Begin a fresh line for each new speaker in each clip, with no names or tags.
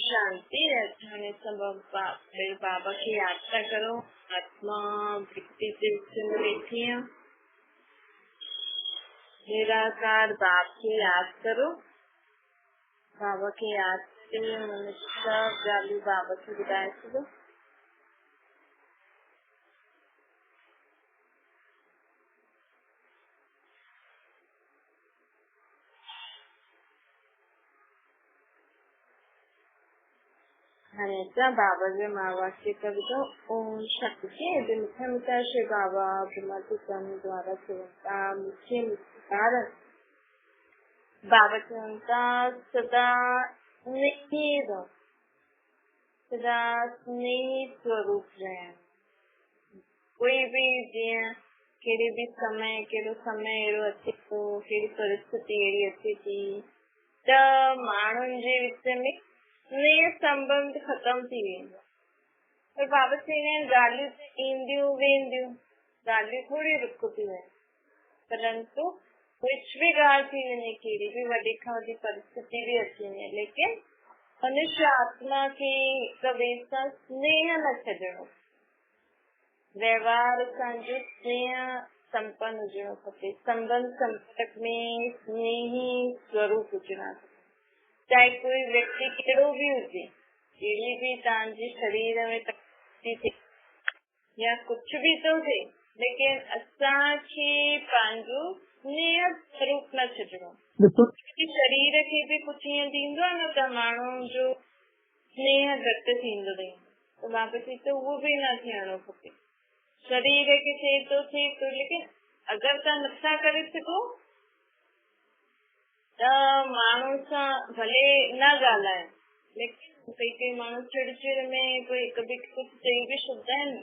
शांति रहने सब बाबा की यात्रा करो। आत्मा वृत्ति से में बैठी है। निराकार बाप की याद करो। बाबा की याद से मनुष्य जालू बाबा की विदाई करो। हमेशा बाबा के महावाक्य कर दो। ओम शक्ति के मिठा मिठा श्री बाबा ब्रह्मा द्वारा सेवनता मुख्य कारण बाबा सेवनता सदा स्नेही सदा स्नेही स्वरूप रहे। कोई भी जीअं कहिड़ी भी समय कहिड़ो समय अहिड़ो अचे थो, कहिड़ी परिस्थिति अहिड़ी अचे थी त माण्हुनि जे विच में स्नेह संबंध खत्म थी वेंदो। पर बाबा चवंदा आहिनि ॻाल्हियूं त ईंदियूं वेंदियूं, ॻाल्हियूं थोड़ी रुक थियूं आहिनि, परंतु कुछ भी ॻाल्हि थी वञे, कहिड़ी भी वॾी खां वॾी परिस्थिति भी अची वञे, लेकिन मनुष्य आत्मा खे हिक ॿिए सां स्नेह न छॾिणो। व्यवहार असांजो स्नेह संपन्न हुजणो खपे। संबंध संपर्क में स्नेही स्वरूप हुजणा खपे। चाहे कोई व्यक्ति कहिड़ो भी हुजे, कहिड़ी भी तव्हांजे शरीर में तकलीफ़ थिए या कुछ भी तो थिए, लेकिन असांखे पंहिंजो स्नेह स्वरूप न छॾिणो। शरीर खे भी कुछ ईअं थींदो आहे न त माण्हू जो स्नेह घटि थींदो रहंदो, त बाबा चई त उहो भी न थियणो खपे। शरीर खे थिए तो, लेकिन अगरि तव्हां नथा करे सघो त माण्हू सां भले न ॻाल्हायो, लेकिन कई माण्हू चिड़चिड़ में कोई हिक ॿिए खे कुछ चई भी छॾींदा आहिनि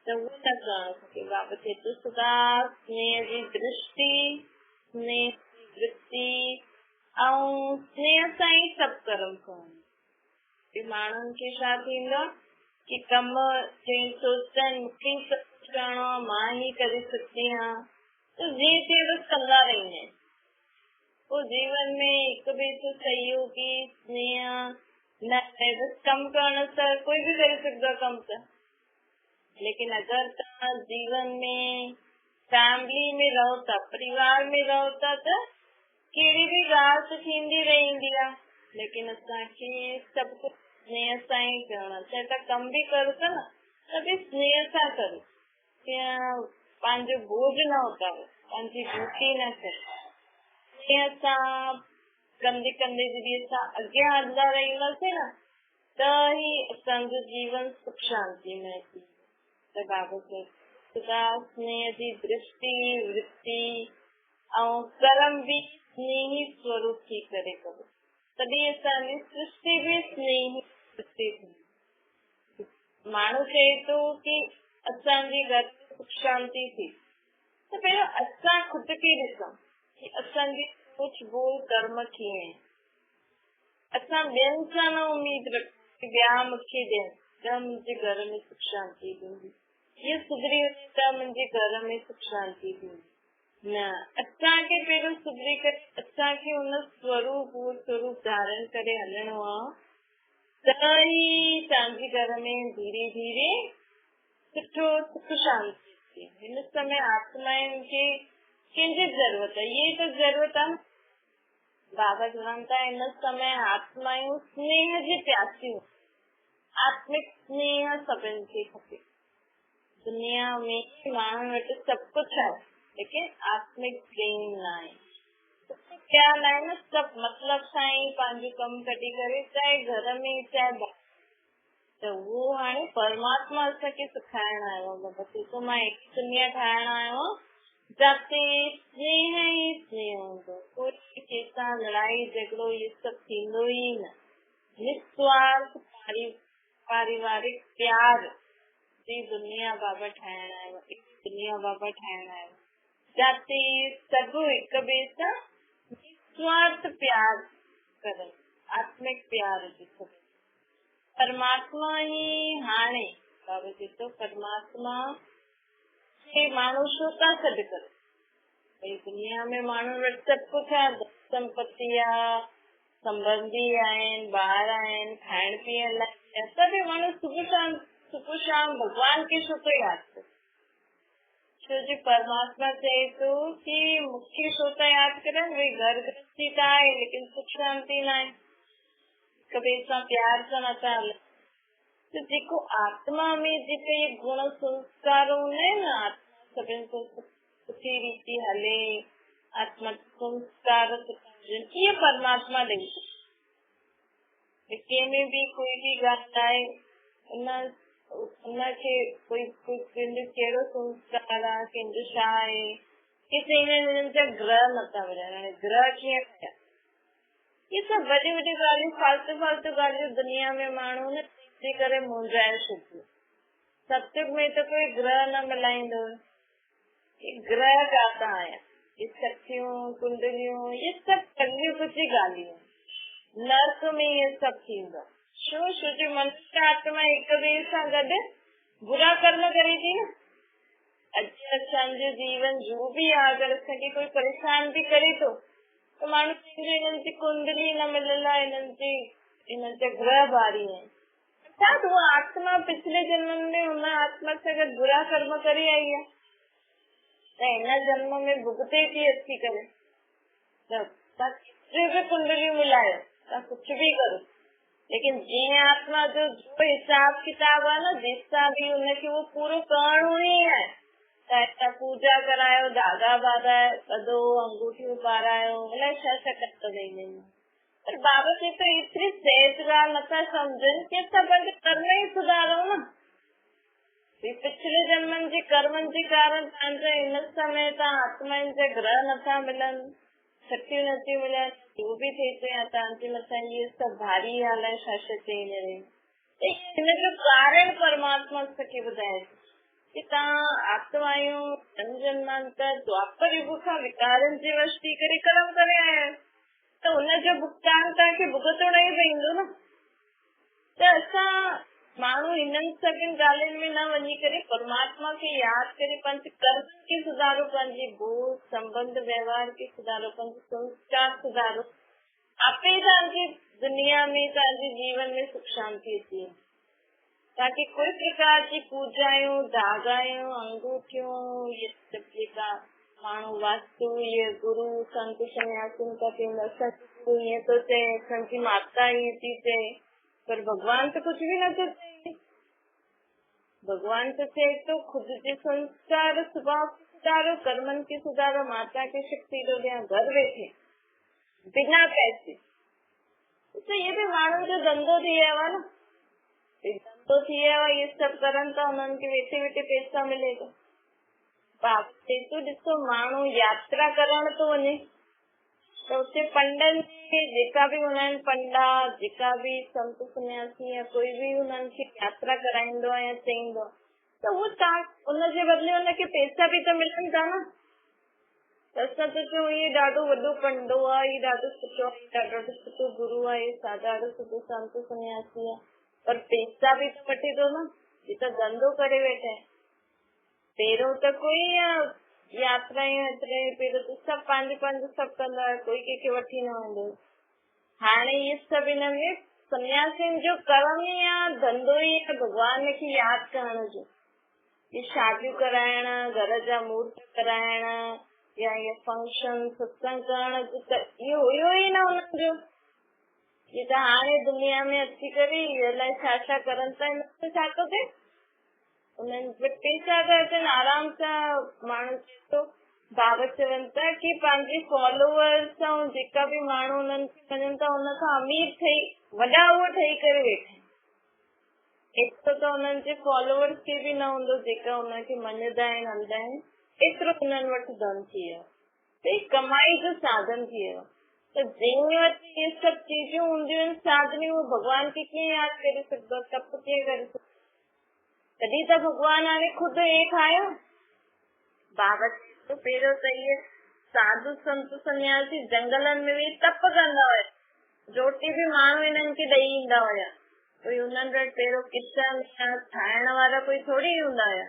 त उहो न करणु खपे। बाबा चए थो सदा स्नेह जी दृष्टि, स्नेह जी वृत्ति ऐं स्नेह सां ई सभु कर्म करणु। माण्हुनि खे छा थींदो कि कम जीअं सोचंदा आहिनि मूंखे ई सभु कुझु करणो आहे, मां ई करे सघंदी आहियां, त जीअं तीअं बसि कंदा रहंदा आहिनि। पोइ जीवन में हिक ॿिए सां सहयोगी स्नेह न आहे, बसि कमु करण सां कोई भी करे सघंदो आहे कमु त। लेकिन अगरि तव्हां जीवन में फैमिली में रहो था, परिवार में रहो था, त कहिड़ी भी ॻाल्हि त थींदी रहंदी आहे, लेकिन असांखे सभु कुझु स्नेह सां ई करणो आहे। चाहे तव्हां कमु भी करो था न त बि स्नेह सां करो, पंहिंजो बोझ न उतारो, पंहिंजी ड्यूटी न करो। स्नेह सां कंदे कंदे जॾहिं असां अॻियां हलंदा रहींदासीं न त ही असांजो जीवन सुख शांति में थी। त बाबा चए सदा स्नेह जी दृष्टि, वृत्ति ऐं कर्म भी स्नेही स्वरूप थी करे करो, तॾहिं असांजी सृष्टि भी स्नेही सृष्टि थी। माण्हू चए थो कि असांजे घर में सुख शांति थी, त पहिरियों असां खुद खे ॾिसूं कि असांजी सोच बोल कर्म कीअं आहे। असां ॿियनि सां न उम्मीद रखूं कि ॿिया मूंखे ॾियनि त मुंहिंजे घर में सुख शांति थींदी, हीअ सुधरी वञे त मुंहिंजे घर में सुख शांति थींदी। न, असांखे पहिरियों सुधरी करे असांखे हुन स्वरूप धारण करे हलणो आहे, त ई तव्हांजे घर में धीरे धीरे सुठो सुख शांति थी। हिन समय आत्माउनि खे कंहिंजी ज़रूरत आहे, इहे त ज़रूरत आहे। बाबा चवनि था हिन समय आत्माऊं स्नेह जी प्यासियूं, आत्मिक स्नेह सभिनि खे खपे। दुनिया में माण्हुनि वटि सभु कुझु आहे, लेकिन आत्मिक प्रेम न आहे, प्यार न आहे न। सभु मतिलब सां ई पंहिंजो कमु कढी करे, चाहे घर में चाहे त उहो हाणे परमात्मा असांखे सिखाइण आयो आहे। बाबा चए थो मां हिकु दुनिया ठाहिण आयो आहियां जाते स्नेह ई स्नेह हूंदो, कोई कंहिंसां लड़ाई झगड़ो इहे सभु थींदो ई न। निस्वार्थ पारिवारिक प्यार जी दुनिया बाबा ठाहिण आयो, दुनिया बाबा ठाहिण आयो जाते सभु हिक ॿिए सां निस्वार्थ प्यार करनि, आत्मिक प्यार हुजे। परमात्मा ही हाणे बाबा चए थो परमात्मा खे माण्हू छो था सॾु करे। भई दुनिया में माण्हू वटि सभु कुझु आहे, संपत्ति आहे, संबंधी आहिनि, ॿार आहिनि, खाइण पीअण लाइ सभी माण्हू सुबह शाम भगवान के छो तो याद करे। छो जी परमात्मा चए तो कि मूंखे छो था याद करनि, भई घर गृहस्थी त आहे लेकिन सुख शांति न आहे, हिक ॿिए सां प्यार सां नथा हलनि। तो जेको आत्मा में जेके गुण संस्कार हूंदा आहिनि न, आत्मा सभिनि खां सुठी रीति हले, आत्मा संस्कार इहे परमात्मा ॾेई। कंहिंमें बि कोई बि ॻाल्हि आहे उनखे कोई कहिड़ो संस्कार आहे, कंहिंजो छा आहे, किथे हिननि जा ग्रह नथा मिलनि। हाणे ग्रह कीअं थिया, ये सभु वॾी वॾी ॻाल्हियूं, फालतू फालतू ॻाल्हियूं दुनिया में माण्हू न जे करे मुंझाए छॾियो। सत्युग में तो कोई ग्रह न मिलाईंदो, ग्रह काथा आया, ये शक्तियूं कुंडलियूं ये सब कलयुग जी ॻाल्हियूं। नर्क में ये सब थींदो छो जो मनुष्य आत्मा हिक ॿिए सां गॾु बुरा कर्म करे थी न। अॼु असांजो जीवन जो बि आहे, अगरि असांखे कोई परेशान बि करे थो त माण्हू हिननि जी कुंडली न मिलियल आहे, हिननि जा ग्रह भारी आहिनि, अर्थात वो आत्मा पिछले जन्म में हुन आत्मा सां गॾु बुरा कर्म करे आई आहे त हिन जन्म में भुगते थी अची करे। त तव्हां केतिरी बि कुंडलियूं मिलायो, तव्हां कुझु बि करो, लेकिन जीअं आत्मा जो हिसाब किताब आहे न, जेसां बि हुनखे वो पूरो करणो ई आहे। त पूजा करायो, धागा बाधायो, ॿधो, अंगूठियूं पारायो, अलाए छा छा कट ॾेई। पर बाबा चए तो एतिरी सहज ॻाल्हि नथा सम्झनि कि असां पंहिंजे कर्म ई सुधारूं न। पिछले जन्मनि जे कर्मनि जे कारण तव्हांजा हिन समय तव्हां आत्माउनि जा ग्रह नथा मिलनि, शक्तियूं नथियूं मिलनि, जो बि थिए थो या तव्हांजे मथां इहे सभु भारी हाल आहे, छा छा चई हिनजो कारण परमात्मा असांखे ॿुधाए कि तव्हां आत्मायूं जन्मांतर द्वापर युग खां विकारनि जे वश थी करे कर्म करे आया आहियो, त हुनजो भुगतान तव्हांखे भुगतणो ई पवंदो न। त असां माण्हू हिननि सभिनि ॻाल्हियुनि में न वञी करे परमात्मा खे यादि करे पंहिंजे कर्म खे सुधारो, पंहिंजी बोध संबंध व्यवहार खे सुधारो, पंहिंजो संस्कार सुधारो, आपे तव्हांजी दुनिया में तव्हांजे जीवन में सुख शांति अची वञे। ताकि कोई प्रकार जी पूजायूं, धागायूं, अंगूठियूं, ये जेका माण्हू वास्तु, ये गुरु संत सन्यासियुनि का गुरु ईअं थो चए, असांजी माता ईअं थी चए, पर भगवान तो कुछ भी न चए। भगवान तो चए तो खुद के संस्कार स्वभाव सुधारो, कर्मन के सुधारो, माता की शक्ति दो, घर बैठे बिना पैसे। तो ये भी माण्हू जो धंधो थी वियो आहे न, धंधो थी वियो आहे, ये सब करनि था, उन्हनि खे वेठे वेठे पैसा मिलेगा। बाप तो ॾिसो माण्हू यात्रा करण तो वञे त उते पंडनि खे जेका बि हूंदा आहिनि, पंडा जेका बि संत सन्यासी या कोई बि उन्हनि खे यात्रा कराईंदो आहे या चईंदो आहे त उहो तव्हां उनजे बदिले उनखे पैसा बि त मिलनि था न। त असां त चऊं इहे ॾाढो वॾो पंडो आहे, इहे ॾाढो सुठो आहे, ॾाढो सुठो गुरू आहे, ॾाढो सुठो संत सन्यासी आहे, पर पैसा बि त वठे थो न, हे त धंधो करे वेठा आहिनि। पहिरियों त कोई यात्रायूं पहिरियों त सभु पंहिंजो पंहिंजो सभु कंदा हुआ, कोई कंहिंखे वठी न वेंदो। हाणे इहे सभु हिन में सन्यासियुनि जो कर्म ई आहे, धंधो ई आहे भगवान खे यादि करण जो। ये शादियूं कराइण, घर जा मुहूर्त कराइण या ये फंक्शन सत्संग करण जो त इहो हुयो ई न हुननि जो। ये त हाणे दुनिया में अची करे अलाए छा छा करनि था, हिन छा थो थिए, उन्हनि वटि पैसा था अचनि आराम सां। माण्हू चए थो, बाबा चवनि था कि पंहिंजे फॉलोअर्स ऐं जेका बि माण्हू उन्हनि खे मञनि था उन खां अमीर ठही वॾा उहे ठही करे वेठा आहिनि। एतिरो त उन्हनि जे फॉलोअर्स खे बि न हूंदो जेका उनखे मञंदा आहिनि, हलंदा आहिनि, एतिरो उन्हनि वटि धन थी वियो, त कमाई जो साधन थी वियो। त जंहिं वटि इहे सभु चीजूं हूंदियूं आहिनि साधनियूं, उहो भॻवान खे कीअं यादि करे सघंदो, तप कीअं करे सघंदो। तॾहिं त भगवान हाणे खुदि एक आयो। बाबा तो पहिरियों त इहे साधु संत सन्यासी जंगलनि में वेही तप कंदा हुया, रोटी बि माण्हू हिननि खे ॾेई ईंदा हुया। कोई हुननि वटि पहिरियों किचन ठाहिण वारा कोई थोरी हूंदा हुया,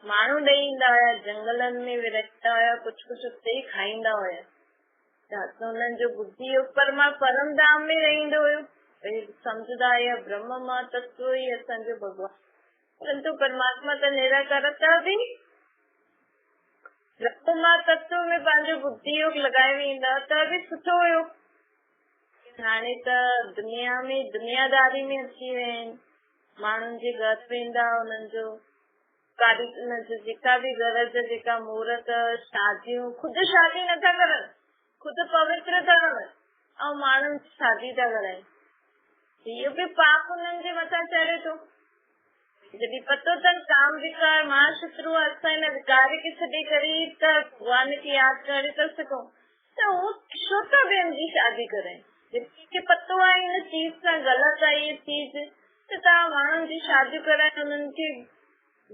माण्हू ॾेई ईंदा हुया, जंगलनि में रहंदा हुया, कुझु कुझु उते ई खाईंदा हुया। त हुननि जो बुद्धि योग परम धाम में रहंदो हुयो। समझदा या ब्रह्म मां तत्व ही असांजो भगवान, परंतु परमात्मा त निराकार भी ब्रह्म मां तत्व में पंहिंजो बुद्धि योग लगाए वेंदा त भी सुठो हुयो। हाणे त दुनिया में दुनियादारी में अची विया आहिनि, माण्हुनि जे घर वेंदा, उन्हनि जो जेका भी घर जा जेका मुहूर्त शादियूं, खुद शादी नथा करनि, खुद पवित्र था रहनि ऐं माण्हुनि जी शादी था कराइनि। इहो भी पाप उन्हनि जे मथां चढ़े थो। जॾहिं पतो अथनि काम विकार महाशत्रु असां हिन विकार खे छॾे करे त भगवान खे यादि करे था सघूं, त उहो छो था ॿियनि जी शादी कराइनि? जंहिंखे पतो आहे हिन चीज सां ग़लति आहे इहा चीज, त तव्हां माण्हुनि जी शादी कराए उन्हनि खे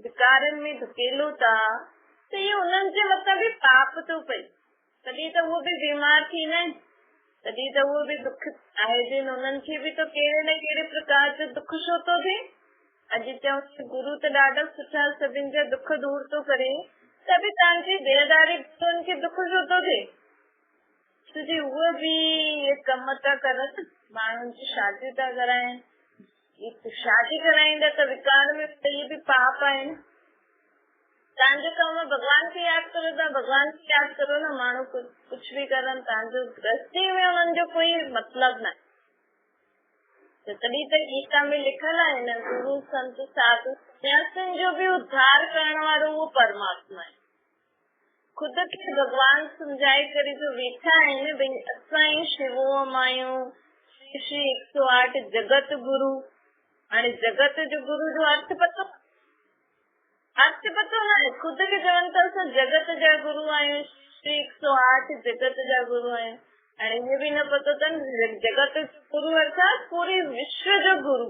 विकारनि में धकेलो था, त इहो उन्हनि जे मथां भी पाप थो पए। तॾहिं त उहो भी बीमार थींदा आहिनि, तॾहिं त उहो भी दुख आए दिन उन्हनि खे भी तो कहिड़े न कहिड़े प्रकार जो दुख छो थो थिए। अॼु चऊं गुरु त ॾाढा सुठा सभिनि जा दुख दूर थो करे, त बि तव्हांजी देहदारी उन्हनि खे दुख छो थो थिए? छोजी उहे भी इहे कम था करनि, माण्हुनि जी शादियूं था कराइनि, शादी कराईंदा त विकार में इहे भी पाप आहिनि। तव्हांजो कम भगवान खे यादि करो, तव्हां भगवान खे यादि करो न, माण्हू कुछ भी करनि, तव्हांजो गृहस्थी में उन्हनि जो कोई मतलब न। तॾहिं त गीता में लिखल आहे न, गुरु संत साधु सन्यासियुनि जो भी उद्धार करण वारो उहो परमात्मा आहे। खुद खे भगवान समझाए करे जो वेठा आहिनि, भई असां ई शिवोम आहियूं, श्री 108 जगत गुरु। हाणे जगत जो गुरु जो अर्थ पतो न आहे, खुद खे चवनि था असां जगत जा गुरु आहियूं, श्री 108 जगत जा गुरु आहियूं। हाणे इहो भी न पतो अथनि जगत जो गुरु अर्थात पूरे विश्व जो गुरु।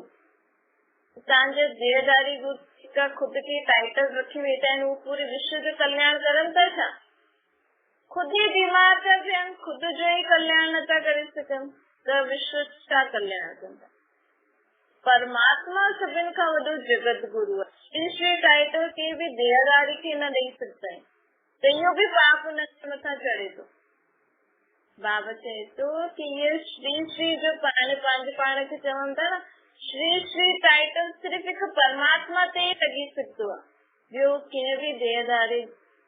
तव्हांजा देहदारी गुरु जेका खुद खे टाइटल रखी वेठा आहिनि, उहो पूरे विश्व जो कल्याण करनि था छा? खुद ही बीमार था थियनि, खुद जो ही कल्याण नथा करे सघनि, त विश्व छा कल्याण कंदा? परमात्मा सभिनि खां वॾो जगत गुरु आहे। श्री टाइटल के भी देहदारी खे न ॾेई सघंदा आहिनि, त इहो भी पाप उन जे मथां चढ़े थो। बाबा चए थो कि ये श्री श्री जो पाण खे चवनि था न, श्री टाइटल सिर्फ़ हिकु परमात्मा ते ही लॻी सघंदो आहे, ॿियो कंहिं भी देहदारी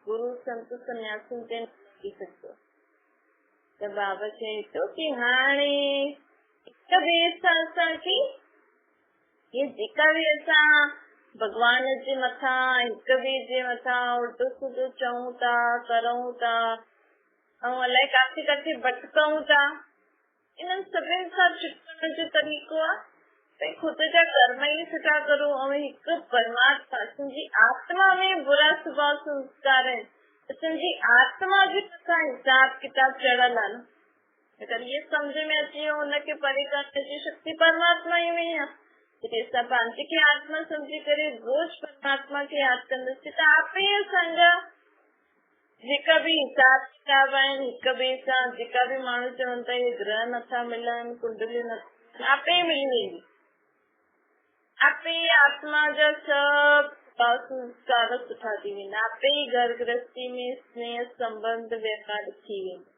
गुरु संत सन्यासियुनि ते न लॻी सघंदो। त बाबा चए थो कि हाणे हिक ॿिए सां असांखे ये जेका भी असां भगवान जे मथां हिक ॿिए जे मथां उल्टो सिधो चऊं था, करूं था, ऐं अलाए काथे काथे भटकऊं था, इन्हनि सभिनि सां छुटकण जो तरीक़ो आहे भई खुद जा कर्म ई सुठा करो ऐं हिकु परमात्मा असांजी आत्मा में बुरा स्वभाव संस्कार आहिनि, असांजी आत्मा जे मथां हिसाब किताब चढ़ल आहे न। अगर ये समझ में अची वियो हुनखे परे करण जी शक्ति परमात्मा ई में आहे। जॾहिं असां पंहिंजे खे आत्मा समझी करे रोज़ परमात्मा खे यादि कंदासीं त आपे ई असांजा जेका भी हिसाब किताब आहिनि हिक ॿिए सां, जेका भी माण्हू चवनि था हे ग्रह नथा मिलनि, कुंडलियूं नथा, आपे ई मिली वेंदी। आपे ई आत्मा जा सभु संस्कार सुठा थी वेंदा, आपे ई घर गृहस्थी में स्नेह संबंध व्यवहार थी वेंदा,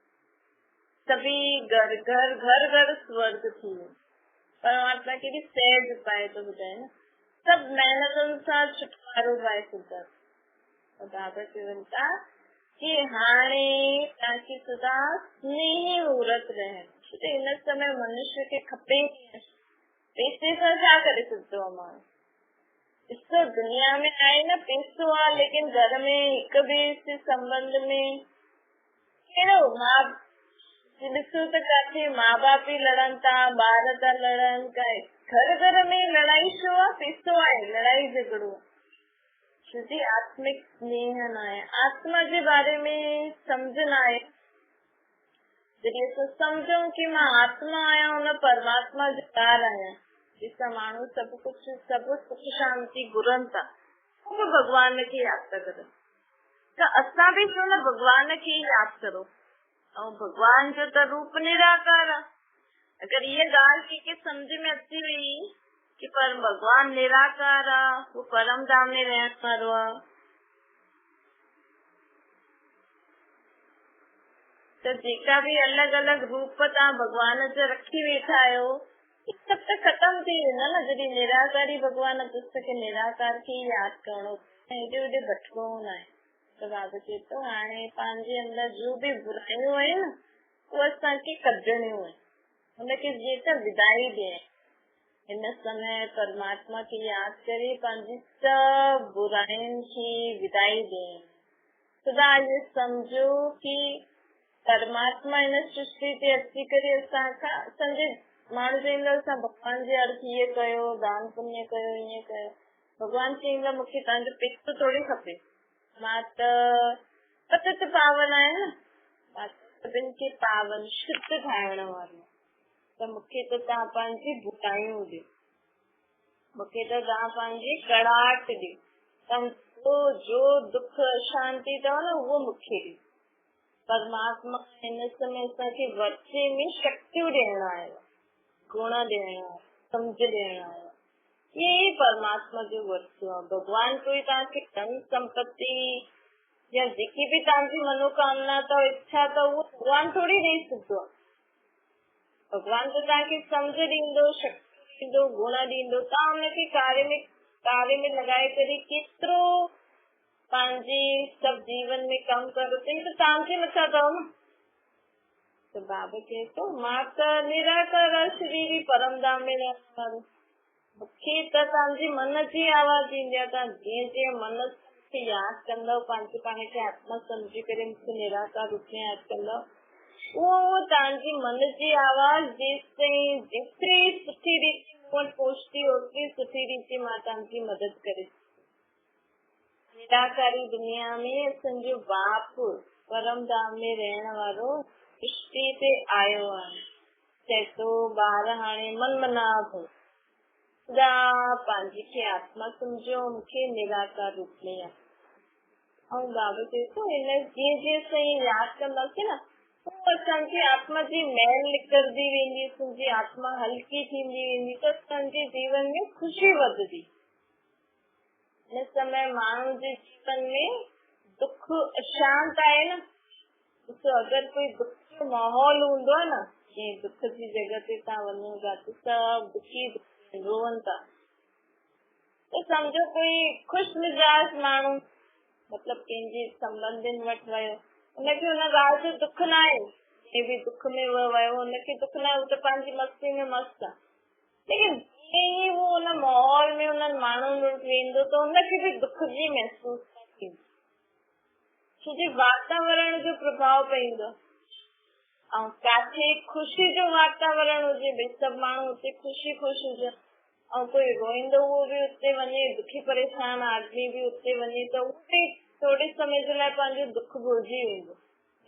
सभी घर स्वर्ग थी वेंदा। परमात्मा के भी सहज उपाय तो ॿुधाए न, सभु महिनतुनि सां छुटकारो पाए सघंदा। बाबा चवनि था कि हाणे तव्हांखे सदा स्नेही मुहूर्त रहनि, हिन समय मनुष्य खे खपे, पैसे सां छा करे सघंदो आहे माण्हू? ॾिसो दुनिया में आहे न पैसो आहे, लेकिन घर में हिक ॿिए से संबंध में कहिड़ो मां ॾिसो त काथे माँ बाप ई लड़नि था, ॿार था लड़नि, घर में लड़ाई छो आहे? पैसो आहे, लड़ाई झगड़ो। छोजी आत्मिक स्नेह न आहे, आत्मा जे बारे में सम्झ न आहे। जॾहिं असां सम्झूं कि मां आत्मा आहियां, हुन परमात्मा जो कार आहियां, जिसां माण्हू सभु सुख शांति घुरनि था, उहो भगवान खे यादि था करनि, त असां भी छो न भगवान खे यादि करो। ऐं भगवान जो त रूप निराकार आहे। अगर ये ॻाल्हि कंहिंखे सम्झ में अची वई कि पर भगवान निराकार आहे, वो परम धाम में रहण वारो आहे, त जेका भी अलॻि अलॻि रूप तव्हां भगवान जा रखी वेठा आहियो, सब तक खत्म थी वेंदा न जॾहिं निराकारी भगवान पुस्तक निराकार खे यादि करणो हेॾे होॾे भटको न आहे। त बाबा चए थो हाणे पंहिंजे अंदर जो बि बुरायूं आहिनि न उहे असांखे कढणियूं आहिनि, हुनखे जीअं त विदाई ॾियण। हिन समय परमात्मा खे यादि करे पंहिंजी सभु बुराइयुनि खे विदाई ॾियण। सदा इहो सम्झो कि परमात्मा हिन सृष्टि ते अची करे असांखां असांजे माण्हू चईंदा असां भॻवान जे अर्थ इहे कयो, दान पुण्य कयो, ईअं कयो। भॻवान चईंदा मूंखे तव्हांजो पेट थोड़ी खपे, मां त पतित पावन आहियां न, मां सभिनि खे पावन शुद्ध ठाहिण वारो। त मूंखे त तव्हां पंहिंजी बुरायूं ॾियो, मूंखे त तव्हां पंहिंजी कड़ाहट ॾियो, तव्हां जो दुख अशांति अथव न उहो मूंखे ॾियो। परमात्मा हिन समय असांखे वर्चे में शक्तियूं ॾियण आयो, गुण ॾियण आयो, सम्झ ॾियण आयो। ये परमात्मा जो वर्चो आहे। भगवान कोई तव्हांखे धन संपत्ति या जेकी बि तव्हांजी मनोकामना अथव इच्छा अथव उहो भगवान थोड़ी ॾेई सघंदो आहे। भगवान त तव्हांखे सम्झ ॾींदो, शक्ति ॾींदो, गुण ॾींदो। तव्हां हुनखे कार्य में लॻाए करे केतिरो पंहिंजे सभु जीवन में कमु करो त तव्हांजे मथां अथव न। त बाबा चए थो मां त निराकार शरीर परम धाम में रहण वारो, मूंखे त तव्हांजी मन जी आवाज़ ईंदी आहे। तव्हां जीअं जीअं मन खे यादि कंदव, पंहिंजे पाण खे आत्मा सम्झी करे मूंखे निराकार रूप में यादि कंदव, उहो तव्हांजी मन जी आवाज़ जेसिताईं जेतिरी सुठी रीति वटि पहुचती ओतिरी सुठी रीति मां तव्हांजी मदद करे। निराकारी दुनिया में असांजो बाप परम धाम में रहण वारो सृष्टि ते आयो आहे। चए थो ॿार हाणे मन मनाव सदा पंहिंजी खे आत्मा सम्झो, मूंखे निराकार रूप में आहे। ऐं बाबा चए थो हिन जीअं जीअं असां यादि कंदासीं न असांजी आत्मा जी मैल निकिरंदी वेंदी, असांजी आत्मा हल्की थींदी वेंदी, त असांजे जीवन में ख़ुशी वधंदी। हिन समय माण्हू जे जीवन में दुख अशांत आहे न, ॾिसो अगरि कोई दुख जो माहौल हूंदो आहे न, जीअं दुख जी जॻह ते तव्हां वञो था त सभु दुखी रोअनि था, त सम्झो कोई ख़ुशि मिजाज माण्हू मतिलबु कंहिंजे संबंधियुनि वटि वियो, हुनखे हुन ॻाल्हि जो दुख न आहे, हे बि दुख में वियो हुनखे दुख न आहे, हू त पंहिंजी मस्ती में मस्त आहे। लेकिन जीअं ई वो हुन माहौल में हुननि माण्हुनि वटि वेंदो त हुनखे बि दुख जी महसूस थींदी, छोजी वातावरण जो प्रभाव पवंदो। ऐं किथे ख़ुशी जो वातावरण हुजे, भई सभु माण्हू हुते ख़ुशी ख़ुशि हुजनि, ऐं कोई रोईंदो उहो बि उते वञे, दुखी परेशान आदमी बि उते वञे, त उते थोरे समय जे लाइ पंहिंजो दुख भुलिजी वेंदो,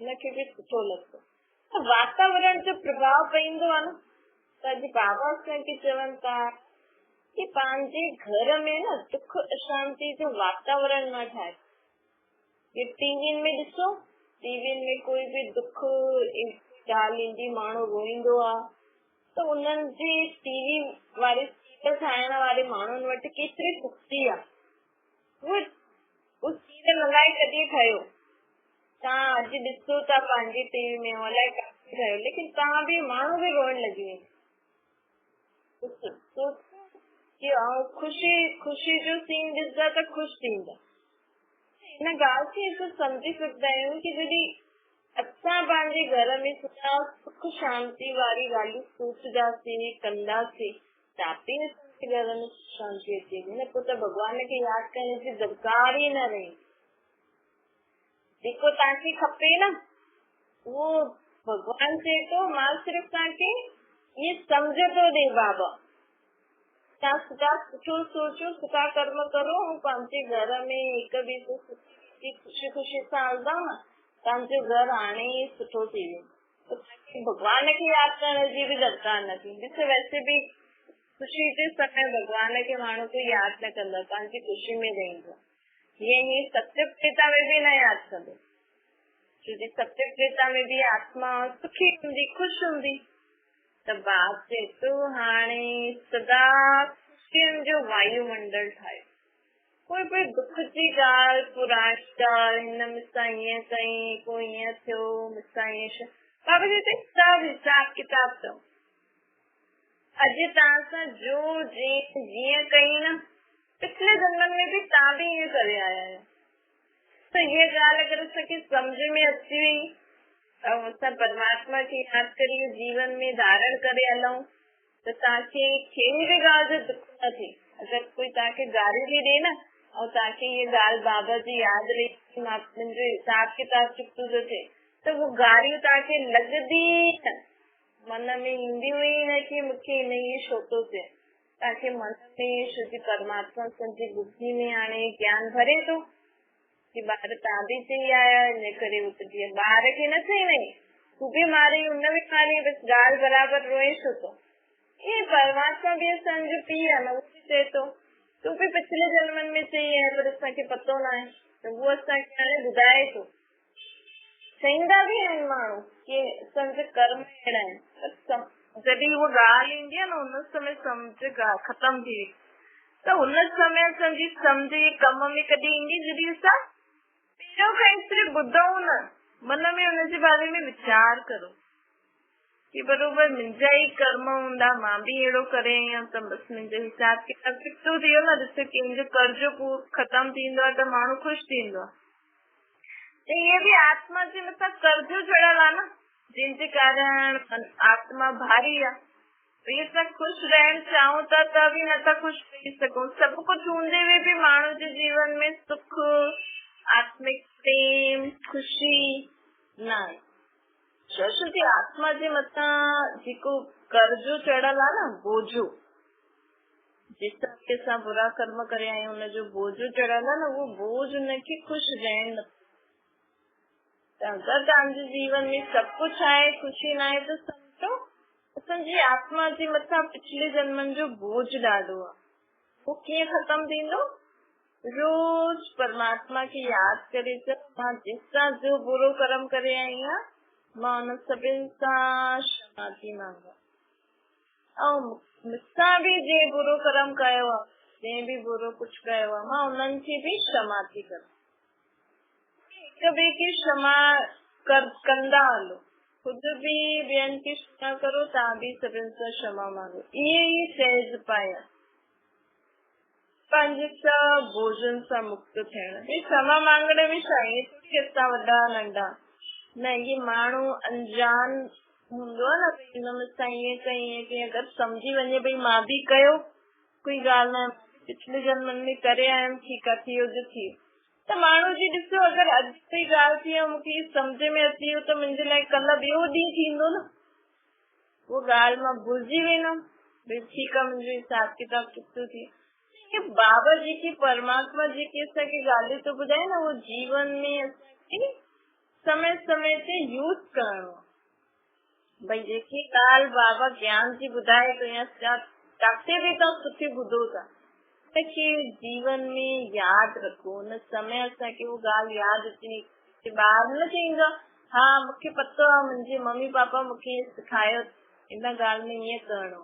हुनखे बि सुठो लॻंदो। त वातावरण जो प्रभाव पवंदो आहे न। त अॼु बाबा असांखे चवनि था कि पंहिंजे घर में न दुख अशांति जो वातावरण न ठाहे। ये टीवियुनि में ॾिसो, टीवियुनि में कोई बि दुख ॻाल्हि ईंदी, माण्हू रोईंदो आहे, त उन्हनि जे टीवी वारे सीरियल ठाहिण वारे माण्हुनि वटि केतिरी शक्ति आहे। उहो सीरियल अलाए कॾहिं ठहियो, तव्हां अॼु ॾिसो था पंहिंजी टीवी में अलाए कॾहिं ठहियो, लेकिन तव्हां बि माण्हू बि रोअण लॻी वेंदा। ख़ुशी जो सीन ॾिसंदा त ख़ुशि थींदा। हिन ॻाल्हि खे असां सम्झी सघंदा आहियूं कि जॾहिं असां पंहिंजे घर में सुख शांति वारी ॻाल्हियूं सोचंदासीं कंदासीं त आपे असांजे घर में शांति अचे थी न। पोइ त भॻवान खे यादि करण जी दरकार ई न रही। जेको तव्हांखे खपे न उहो भॻवान चए थो मां सिर्फ़ु तव्हांखे ये सम्झ थो ॾे बाबा, तव्हां सुठा सुठो सोचो, सुठा कर्म करो ऐं पंहिंजे घर में हिक ॿिए सां ख़ुशी ख़ुशी सां हलंदा न, तव्हांजो घर हाणे ई सुठो थी वेंदो। भॻवान खे यादि करण जी बि दरकार न थी। ॾिसो वैसे बि ख़ुशी जे समय भॻवान खे माण्हू कोई यादि न कंदो, पंहिंजी ख़ुशी में रहंदो। ईअं ई सत्य त्रेता में बि न यादि कंदो, छोकी सत्य त्रेता में बि आत्मा सुखी हूंदी, ख़ुशि हूंदी। त बाप चए थो हाणे सदा ख़ुशियुनि जो वायुमंडल ठाहे। कोई दुख जी ॻाल्हि, पुराणी ॻाल्हि, हिन मूंसां ईअं कई, पोइ ईअं थियो, मूंसां ईअं बाबा चए थो सभु हिसाब किताब अथव। अॼु तव्हां सां जो जीअं कई न, पिछले जन्म में भी तव्हां भी ईअं करे आया आहियो। त ये ॻाल्हि अगरि असांखे सम्झ में अची वई ऐं असां परमात्मा खे यादि करे जीवन में धारण करे हलूं त तव्हांखे कहिड़ी बि ॻाल्हि जो दुख न थिए। अगरि कोई तव्हांखे गारी बि ॾे न ऐं तव्हांखे ये ॻाल्हि बाबा जी यादि रही मुंहिंजो हिसाब किताब चुकतो थो थिए त वो गारियूं तव्हांखे लॻंदी न, मन में ईंदी हुई न कि मूंखे हिन ई छो थो थिए। तव्हांखे मन में शुद्ध परमात्मा असांजी बुद्धि में हाणे ज्ञान भरे थो कि ॿार तव्हां बि चई आया इन करे जीअं ॿार खे न चई वई तूं बि मारी हुन बि मारी बसि ॻाल्हि बराबरि रोए छो थो। ये परमात्मा भी असांजो पीउ आहे न, उहो बि चए थो तूं बि पिछले जन्मनि में चई आहे पर असांखे पतो न आहे त उहो असांखे हाणे ॿुधाए थो। चईंदा बि आहिनि माण्हू कि असांजा कर्म अहिड़ा आहिनि, जॾहिं उहा ॻाल्हि ईंदी आहे न हुन समय सम्झ ख़तम थी वई त हुन समय असांजी सम्झ कम में कॾहिं ईंदी जॾहिं असां पहिरियों खां सिर्फ़ु ॿुधऊं न, मन में हुनजे बारे में वीचार करो कि बरोबर मुंहिंजा ई कर्म हूंदा, मां बि अहिड़ो करे आई आहियां त बसि मुंहिंजो हिसाब किताब फिक्सो थी वियो न। ॾिसो कंहिंजो कर्ज ख़तम थींदो आहे त माण्हू ख़ुशि थींदो आहे, त इहे बि आत्मा जे मथां कर्ज चढ़ियल आहे न, जंहिंजे कारण आत्मा भारी आहे। भई असां ख़ुशि रहण चाहियूं था त बि नथा ख़ुशि रही सघूं। सभु कुझु हूंदे हुए बि माण्हू जे जीवन में सुख, आत्मिक प्रेम, खुशी न आहे। छोकी आत्मा जे मथां जेको कर्जो चढ़ियल आहे न, बोझो, जेतिरा बि असां बुरा कर्म करे आहियूं हुनजो बोझो चढ़ियल आहे न, उहो बोझ हुनखे ख़ुशि रहण न। त अगरि तव्हांजे जीवन में सभु कुझु आहे, खुशी न आहे, त सम्झो असांजी आत्मा जे मथां पिछले जन्मनि जो बोझ ॾाढो आहे। वो कीअं ख़तम थींदो? रोज परमात्मा खे यादि करे मां जंहिंसां जो बुरो कर्म करे आई आहियां मां हुन सभिनि सां क्षमा थी मांगा ऐं मूंसां बि जंहिं बुरो कर्म कयो आहे, जंहिं बि बुरो कुझु कयो आहे, मां उन्हनि खे बि क्षमा थी कयां। हिक ॿिए खे क्षमा कंदा हलो, खुद भी ॿियनि खे क्षमा करो, तव्हां बि सभिनि सां क्षमा मांगो। इहे ई सहज उपाय आहे पंहिंजे सभु बोझनि सां मुक्त थियण। क्षमा मांगण में छा आहे, थोरी असां वॾा नंढा न, ये माण्हू अनजान हूंदो आहे न, हिन सां ईअं कई अगरि सम्झी वञे भई मां बि कयो, कोई ॻाल्हि न, पिछले जन्मनि में करे आयमि, ठीकु आहे, थी वियो जो थी। त माण्हू जी ॾिसो अगरि अॼु कोई ॻाल्हि थी मूंखे सम्झ में अची वियो त मुंहिंजे लाइ कल्ह ॿियो ॾींहुं थींदो न, उहो ॻाल्हि मां भुलिजी वेंदमि, भई ठीकु आहे मुंहिंजो हिसाब किताब चुकतो थी। बाबा जी की परमात्मा जेके असांखे ॻाल्हियूं थो ॿुधाए न, उहो जीवन में असांखे समय समय ते यूज़ करणो। भई जेकी ॻाल्हि बाबा ज्ञान जी ॿुधाए तो या किथे बि तव्हां सुठी ॿुधो था, उनखे जीवन में यादि रखो। हुन समय असांखे उहो ॻाल्हि यादि अचे। ॿार न चईंदो हा मूंखे पतो आहे मुंहिंजे मम्मी पापा मूंखे सिखायो इन ॻाल्हि में ईअं करणो।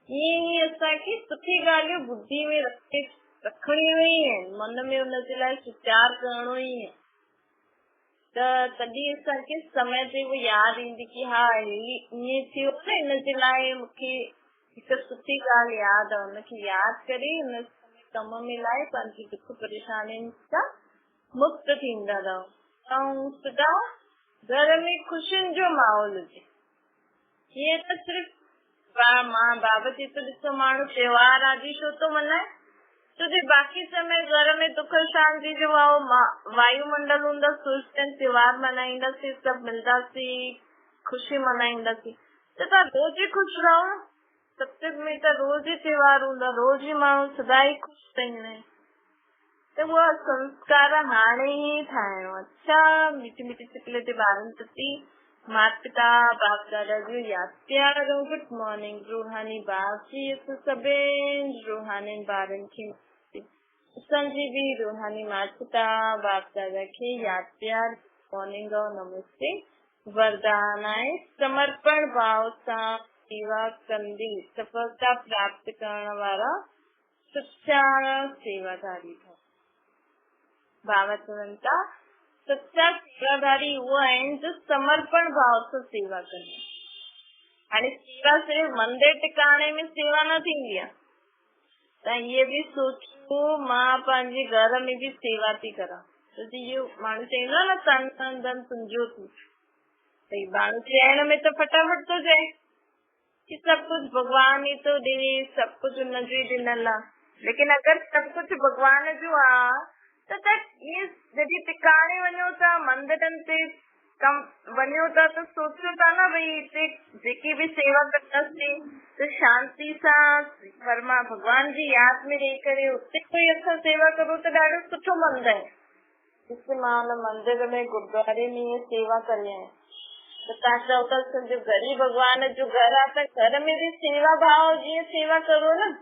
ईअं ई असांखे सुठी ॻाल्हियूं बुद्धि में रखणियूं ई आहिनि, मन में हुनजे लाइ वीचार करणो ई आहे। त तॾहिं असांखे समय ते उहो यादि ईंदी कि हा ईअं थियो न, हिनजे लाइ मूंखे हिकु सुठी ॻाल्हि यादि आहे। हुनखे यादि करे हुन कम में लाइ पंहिंजी दुख परेशानियुनि सां मुक्त थींदा रहो ऐं सदा घर में ख़ुशियुनि जो माहौल हुजे। हीअं त सिर्फ़ु मां बाबा जी तो ॾिसो माण्हू त्योहार आदि छो थो मल्हाए, छो जो बाक़ी समय घर में दुख शांति जो वायुमंडल हूंदा, त्योहार मल्हाईंदासीं, सभु मिलंदासीं, खुशी मल्हाईंदासीं। त तव्हां रोज़ ई ख़ुशि रहो। सत्संग में त रोज़ ई त्योहार हूंदा, रोज़ ई माण्हू सदा ई ख़ुशि रहंदा आहिनि। त उहा संस्कार हाणे ई ठाहिणो। अच्छा मिठी मिठी चिकले ते ॿारनि प्रति माता पिता बाप दादा जो यादि प्यारो गुड मॉर्निंग। रूहानी बाप जी सभिनी रूहानी ॿारनि खे असांजी बि रूहानी माता पिता बाप दादा खे यादि प्यार मॉर्निंग और नमस्ते। वरदान आहे समर्पण भाव सां सेवा कंदी सफलता प्राप्त करण वारा सच्चा सेवादारी ठहो। बाबा चवनि था सच्चा सेवादारी उहे आहिनि जो समर्पण भाव सां सेवा कंदा। हाणे सेवा सिर्फ़ मंदिर टिकाणे में सेवा न थींदी आहे, त ये भी सोचो मां पंहिंजे घर में भी सेवा थी करा। तो इहो माण्हू चईंदो आहे न तन तन धन तुंहिंजो तूं, त माण्हू चइण में त फटाफट थो चए कि सब कुछ भगवान ही तो ॾे, सब कुछ उनजो ई ॾिनल आहे। लेकिन अगर सब कुछ भगवान जो आहे त ये जॾहिं टिकाणे वञो था, मंदिरनि ते कम वञो था, त सोचो था न भई हिते जेकी भी सेवा कंदासीं त शांति सां भगवान जी यादि में रही करे उते कोई असां सेवा करूं त ॾाढो सुठो मंदर आहे। जिते मां हुन मंदिर में गुरुद्वारे में ये सेवा करे आहियां, त तव्हां चओ था तुंहिंजो घर ई भगवान जो घर आहे, त घर में भी सेवा भाव जीअं सेवा करो न।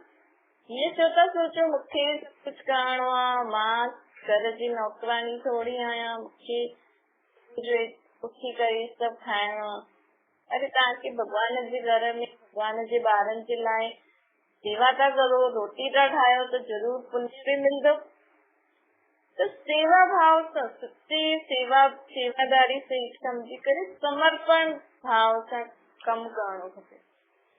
ये छो था सोचो मूंखे सब कुछ करणो आहे, मां घर जी नौकरानी थोड़ी आहियां, मूंखे उथी करे सब खाइणो आहे। अरे तव्हांखे भगवान जे घर में भगवान जे ॿारनि जे लाइ सेवा था करो, रोटी था ठाहियो, त जरूर पुण्य भी मिलंदो। तो सेवा भाव सां सच्ची सेवादारी से समझी करे समर्पण भाव सां कम करणो खपे।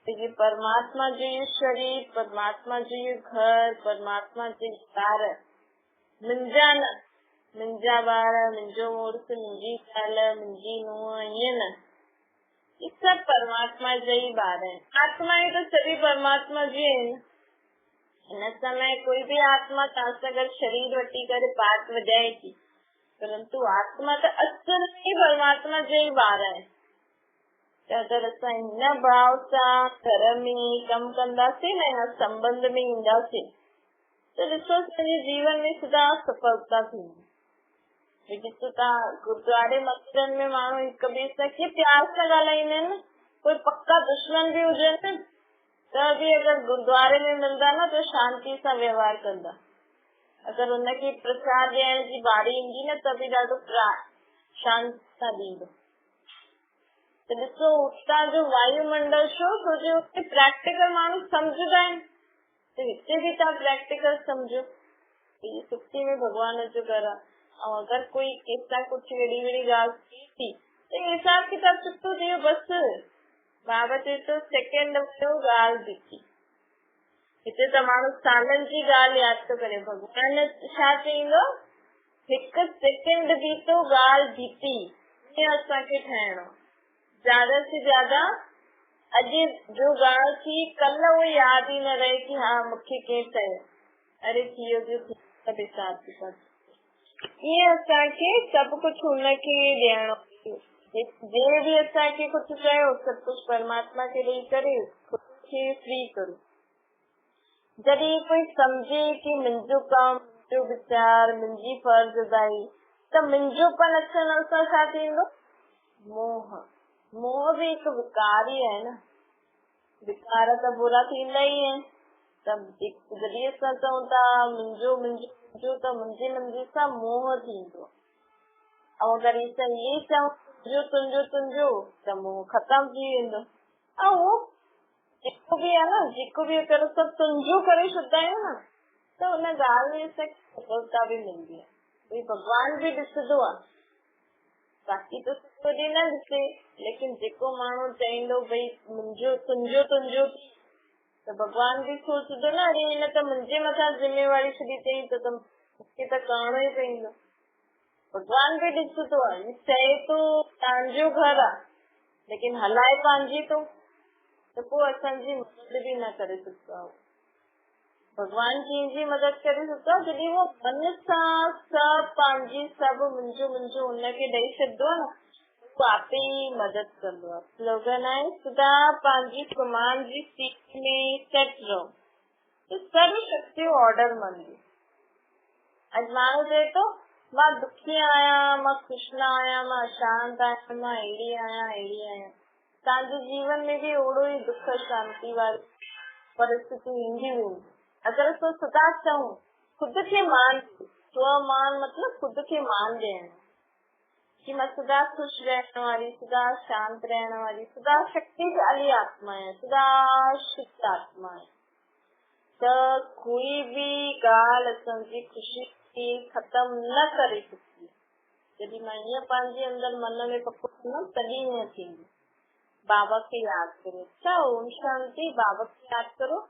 तो ये परमात्मा जो ये शरीर, परमात्मा जो ये घर, परमात्मा जो ॿार, मुंहिंजा न, मुंहिंजा ॿार, मुंहिंजो मुड़ुस, मुंहिंजी ज़ाल, मुंहिंजी नुंहुं, ईअं न, ये सब परमात्मा जा ही ॿार आहिनि। आत्माएं तो सभी परमात्मा जी आहिनि। हिन समय कोई भी आत्मा तव्हां सां गॾु शरीर वठी करे पाठ वॼाए थी, परंतु आत्मा त असुर में परमात्मा जा ही ॿार आहिनि। त अगर असां हिन भाव सां घर में कम कंदासीं न, हिन संबंध में ईंदासीं, त ॾिसो असांजे जीवन में सदा सफलता थींदी। ॾिसो तव्हां गुरुद्वारे मंदिरनि में माण्हू हिक ॿिए सां कीअं प्यार सां ॻाल्हाईंदा आहिनि। कोई पक्का दुश्मन भी हुजनि न, त भी अगर गुरुद्वारे में मिलंदा न त शांति सां व्यवहार कंदा। अगर उनखे प्रसाद ॾियण जी बारी ईंदी न त भी ॾाढो शांति सां ॾींदो। त ॾिसो उतां जो वायुमंडल छो, छोजो उते प्रैक्टिकल माण्हू सम्झंदा आहिनि, त हिते भी तव्हां प्रैक्टिकल सम्झो। ये सच्ची में भगवान जो घर आहे। ऐं अगर कोई कंहिंसां कुछ अहिड़ी वहिड़ी ॻाल्हि थी थी त हिसाब किताब चुप्तो थी वियो, बस बाबा चए थो सेकेंड जो ॻाल्हि ॾिठी। हिते त माण्हू सालनि जी ॻाल्हि यादि थो करे, भगवान छा चईंदो, हिकु सेकेंड भी तो ॻाल्हि ॾिठी, ईअं असांखे ठाहिणो। ज्यादा से ज्यादा अॼु जो ॻाल्हि थी कल्ह उहो यादि ई न रहे कि हा मूंखे कंहिं चयो, अरे थियो जो सब हिसाब किताब। ईअं असांखे सभु कुझु हुनखे ॾियणो। जे भी असांखे कुझु चयो सभु कुझु परमात्मा खे ॾेई करे खुद खे फ्री करो। जॾहिं कोई सम्झे कि मुंहिंजो कमु, मुंहिंजो वीचार, मुंहिंजी फर्ज़दारी, त मुंहिंजोपन अचण सां छा थींदो, मोह। मोह भी हिकु विकार ही आहे न। विकार त बुरा थींदा ही आहिनि। त जॾहिं असां चऊं था मुंहिंजो मुंहिंजो त मुंहिंजे सां मोह थींदो। ऐं अगर असां इहे चऊं तुंहिंजो तुंहिंजो त मोह ख़तम थी वेंदो। ऐं जेको भी आहे न, जेको भी अगर असां तुंहिंजो करे छॾंदा आहियूं न, त हुन ॻाल्हि में असांखे सफलता भी मिलंदी आहे। भगवान भी ॾिसंदो आहे, बाक़ी तो कोई न ॾिसे, लेकिन जेको माण्हू चईंदो भई मुंहिंजो तुंहिंजो त भगवान भी सोचंदो न, अरे हिन त मुंहिंजे मथां जिम्मेवारी छॾी अथई, त मूंखे त करणो ई पवंदो। भगवान भी ॾिसंदो आहे, चए तो तव्हांजो घर आहे, लेकिन हलाए पंहिंजी तो, त पोइ असांजी मदद भी न करे सघंदो आहे। भगवान कंहिंजी मदद करे सघंदो आहे जॾहिं वो मन सां सभु पंहिंजी सभु मुंहिंजो हुनखे ॾेई छॾंदो आहे न, वो आपे ई मदद कंदो आहे। स्लोगन आहे सदा पंहिंजी कमान जी सीट में सेट रहो, तो सर्व शक्ति ऑर्डर मंदी। अॼु माण्हू चए थो मां दुखी आहियां, मां ख़ुशि न आहियां, मां अशांत आहियां, मां अहिड़ी आहियां। तव्हांजे जीवन में भी ओड़ो ई दुख शांति वारी परिस्थिति ईंदी वेंदी। अगर तो सदा चऊं खुद खे मान, स्वमान मतलब खुद खे मान ॾियण कि मां सदा खुश रहण वारी, सदा शांत रहण वारी, सदा शक्तिशाली आत्मा है, सदा शुद्ध आत्मा है। त कोई भी ॻाल्हि असांजी ख़ुशी खे ख़तम न करे सघंदी। जॾहिं मां ईअं पंहिंजे अंदर मन में पको कंदमि तॾहिं ईअं थींदी। बाबा की याद करो। अच्छा, ओम शांति। बाबा की याद करो।